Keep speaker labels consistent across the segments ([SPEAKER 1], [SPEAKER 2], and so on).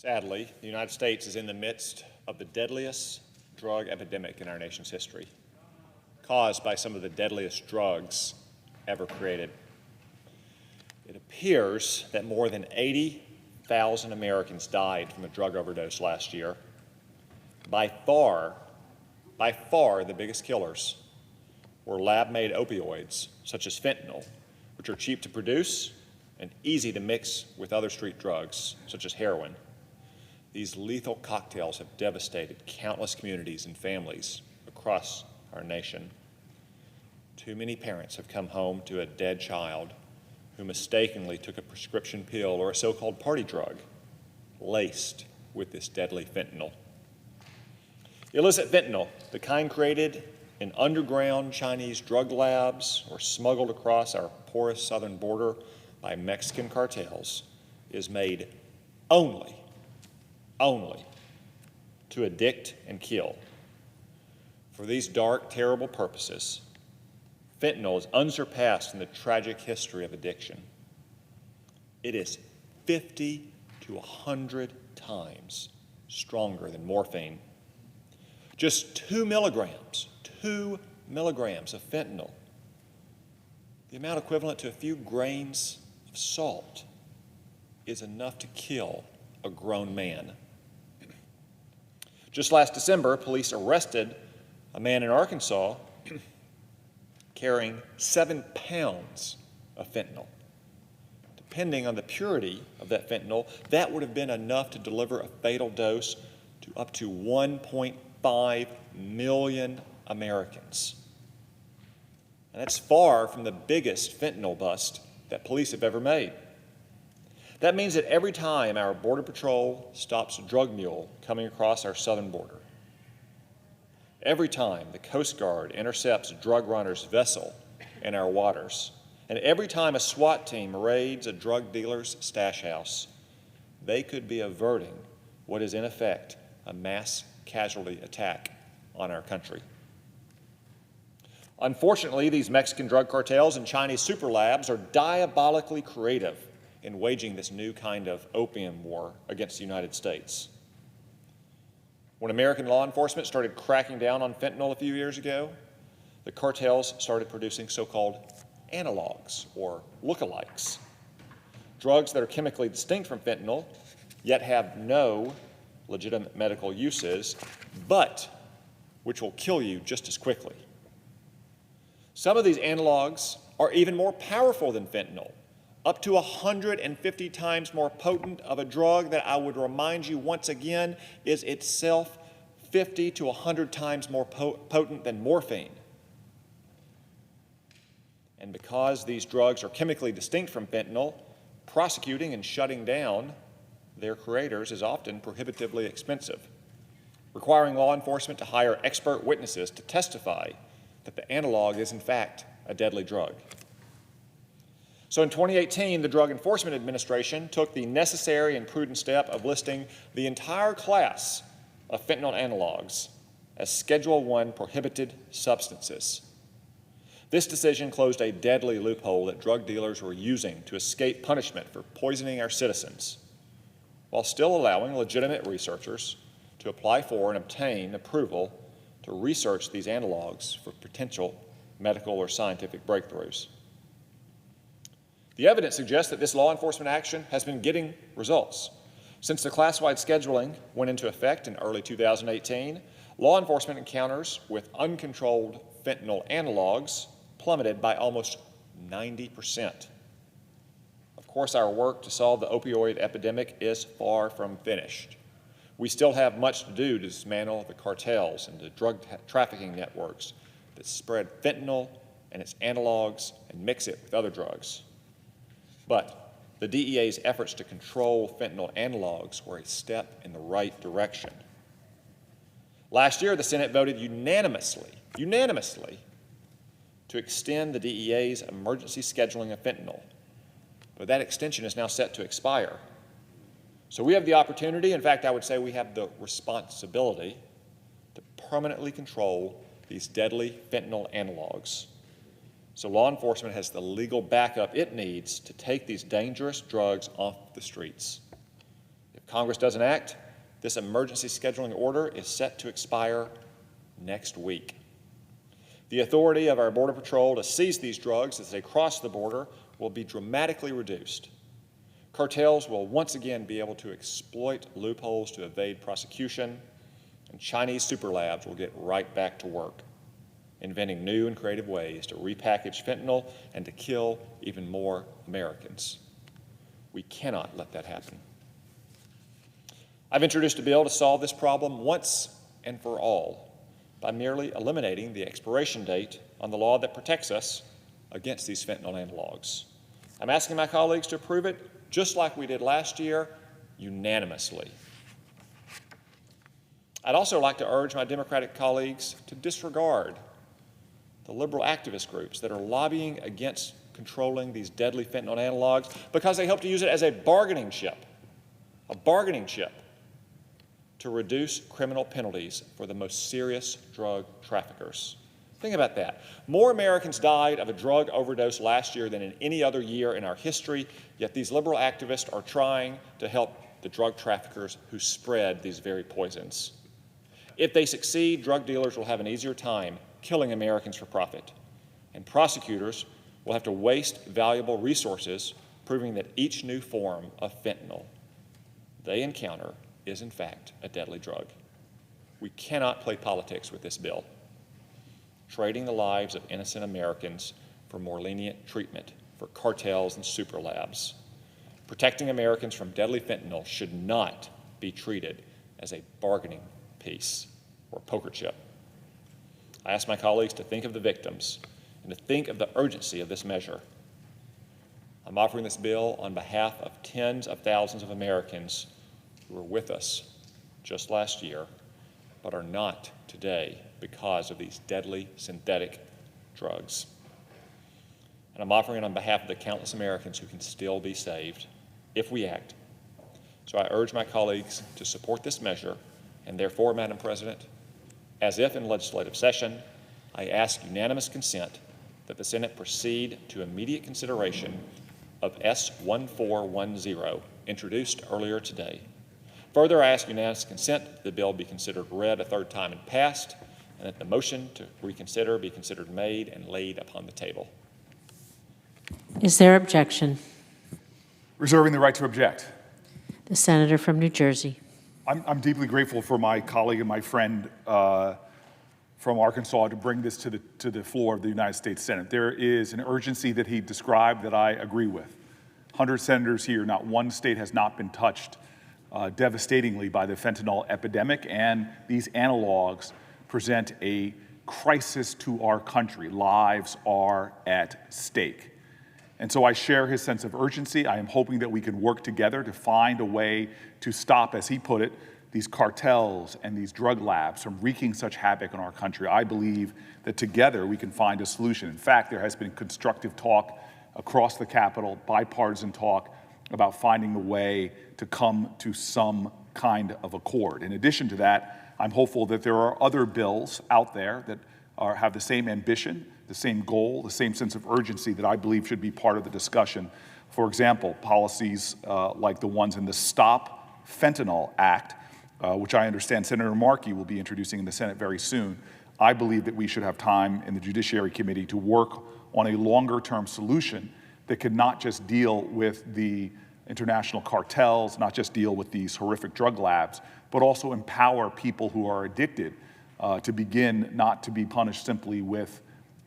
[SPEAKER 1] Sadly, the United States is in the midst of the deadliest drug epidemic in our nation's history, caused by some of the deadliest drugs ever created. It appears that more than 80,000 Americans died from a drug overdose last year. By far, the biggest killers were lab-made opioids, such as fentanyl, which are cheap to produce and easy to mix with other street drugs, such as heroin. These lethal cocktails have devastated countless communities and families across our nation. Too many parents have come home to a dead child who mistakenly took a prescription pill or a so-called party drug laced with this deadly fentanyl. Illicit fentanyl, the kind created in underground Chinese drug labs or smuggled across our porous southern border by Mexican cartels, is made only to addict and kill. For these dark, terrible purposes, fentanyl is unsurpassed in the tragic history of addiction. It is 50 to 100 times stronger than morphine. Just 2 milligrams of fentanyl, the amount equivalent to a few grains of salt, is enough to kill a grown man. Just last December, police arrested a man in Arkansas carrying 7 pounds of fentanyl. Depending on the purity of that fentanyl, that would have been enough to deliver a fatal dose to up to 1.5 million Americans. And that's far from the biggest fentanyl bust that police have ever made. That means that every time our Border Patrol stops a drug mule coming across our southern border, every time the Coast Guard intercepts a drug runner's vessel in our waters, and every time a SWAT team raids a drug dealer's stash house, they could be averting what is in effect a mass casualty attack on our country. Unfortunately, these Mexican drug cartels and Chinese super labs are diabolically creative in waging this new kind of opium war against the United States. When American law enforcement started cracking down on fentanyl a few years ago, the cartels started producing so-called analogues, or lookalikes, drugs that are chemically distinct from fentanyl, yet have no legitimate medical uses, but which will kill you just as quickly. Some of these analogues are even more powerful than fentanyl, up to 150 times more potent of a drug that I would remind you once again is itself 50 to 100 times more potent than morphine. And because these drugs are chemically distinct from fentanyl, prosecuting and shutting down their creators is often prohibitively expensive, requiring law enforcement to hire expert witnesses to testify that the analog is in fact a deadly drug. So in 2018, the Drug Enforcement Administration took the necessary and prudent step of listing the entire class of fentanyl analogs as Schedule I prohibited substances. This decision closed a deadly loophole that drug dealers were using to escape punishment for poisoning our citizens, while still allowing legitimate researchers to apply for and obtain approval to research these analogs for potential medical or scientific breakthroughs. The evidence suggests that this law enforcement action has been getting results. Since the class-wide scheduling went into effect in early 2018, law enforcement encounters with uncontrolled fentanyl analogs plummeted by almost 90%. Of course, our work to solve the opioid epidemic is far from finished. We still have much to do to dismantle the cartels and the drug trafficking networks that spread fentanyl and its analogs and mix it with other drugs. But the DEA's efforts to control fentanyl analogs were a step in the right direction. Last year, the Senate voted unanimously to extend the DEA's emergency scheduling of fentanyl. But that extension is now set to expire. So we have the opportunity, in fact, I would say we have the responsibility to permanently control these deadly fentanyl analogs. So law enforcement has the legal backup it needs to take these dangerous drugs off the streets. If Congress doesn't act, this emergency scheduling order is set to expire next week. The authority of our Border Patrol to seize these drugs as they cross the border will be dramatically reduced. Cartels will once again be able to exploit loopholes to evade prosecution, and Chinese super labs will get right back to work, inventing new and creative ways to repackage fentanyl and to kill even more Americans. We cannot let that happen. I've introduced a bill to solve this problem once and for all by merely eliminating the expiration date on the law that protects us against these fentanyl analogs. I'm asking my colleagues to approve it just like we did last year, unanimously. I'd also like to urge my Democratic colleagues to disregard the liberal activist groups that are lobbying against controlling these deadly fentanyl analogs because they hope to use it as a bargaining chip to reduce criminal penalties for the most serious drug traffickers. Think about that. More Americans died of a drug overdose last year than in any other year in our history, yet these liberal activists are trying to help the drug traffickers who spread these very poisons. If they succeed, drug dealers will have an easier time killing Americans for profit, and prosecutors will have to waste valuable resources proving that each new form of fentanyl they encounter is in fact a deadly drug. We cannot play politics with this bill, trading the lives of innocent Americans for more lenient treatment for cartels and super labs. Protecting Americans from deadly fentanyl should not be treated as a bargaining piece or poker chip. I ask my colleagues to think of the victims and to think of the urgency of this measure. I'm offering this bill on behalf of tens of thousands of Americans who were with us just last year, but are not today because of these deadly synthetic drugs. And I'm offering it on behalf of the countless Americans who can still be saved if we act. So I urge my colleagues to support this measure, and therefore, Madam President, as if in legislative session, I ask unanimous consent that the Senate proceed to immediate consideration of S-1410, introduced earlier today. Further, I ask unanimous consent that the bill be considered read a third time and passed, and that the motion to reconsider be considered made and laid upon the table.
[SPEAKER 2] Is there objection?
[SPEAKER 3] Reserving the right to object.
[SPEAKER 2] The senator from New Jersey.
[SPEAKER 3] I'm deeply grateful for my colleague and my friend from Arkansas to bring this to the floor of the United States Senate. There is an urgency that he described that I agree with. 100 senators here, not one state has not been touched devastatingly by the fentanyl epidemic, and these analogs present a crisis to our country. Lives are at stake. And so I share his sense of urgency. I am hoping that we can work together to find a way to stop, as he put it, these cartels and these drug labs from wreaking such havoc in our country. I believe that together we can find a solution. In fact, there has been constructive talk across the Capitol, bipartisan talk, about finding a way to come to some kind of accord. In addition to that, I'm hopeful that there are other bills out there that have the same ambition, the same goal, the same sense of urgency that I believe should be part of the discussion. For example, policies like the ones in the Stop Fentanyl Act, which I understand Senator Markey will be introducing in the Senate very soon. I believe that we should have time in the Judiciary Committee to work on a longer-term solution that could not just deal with the international cartels, not just deal with these horrific drug labs, but also empower people who are addicted to begin not to be punished simply with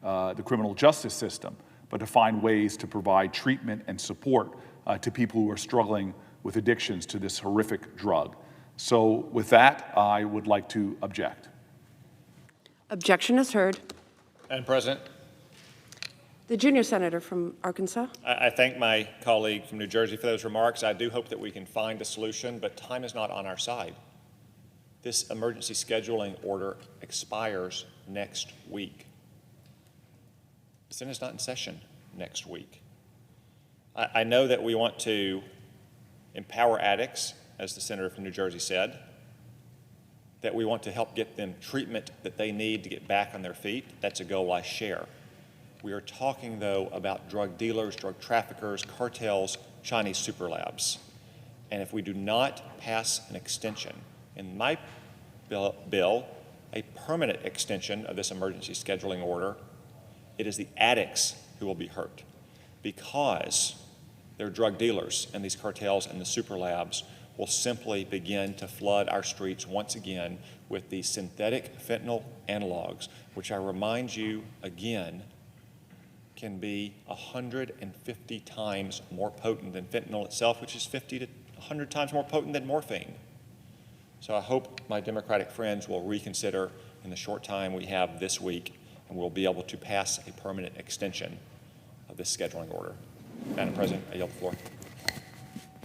[SPEAKER 3] the criminal justice system, but to find ways to provide treatment and support to people who are struggling with addictions to this horrific drug. So with that, I would like to object.
[SPEAKER 4] Objection is heard.
[SPEAKER 1] Madam President,
[SPEAKER 4] The junior senator from Arkansas.
[SPEAKER 1] I thank my colleague from New Jersey for those remarks. I do hope that we can find a solution, but time is not on our side. This emergency scheduling order expires next week. The Senate is not in session next week. I know that we want to empower addicts, as the senator from New Jersey said, that we want to help get them treatment that they need to get back on their feet. That's a goal I share. We are talking, though, about drug dealers, drug traffickers, cartels, Chinese super labs. And if we do not pass an extension, in my bill, a permanent extension of this emergency scheduling order, it is the addicts who will be hurt, because their drug dealers and these cartels and the super labs will simply begin to flood our streets once again with these synthetic fentanyl analogues, which I remind you again can be 150 times more potent than fentanyl itself, which is 50 to 100 times more potent than morphine. So I hope my Democratic friends will reconsider in the short time we have this week, and we'll be able to pass a permanent extension of this scheduling order. Madam President, I yield the floor.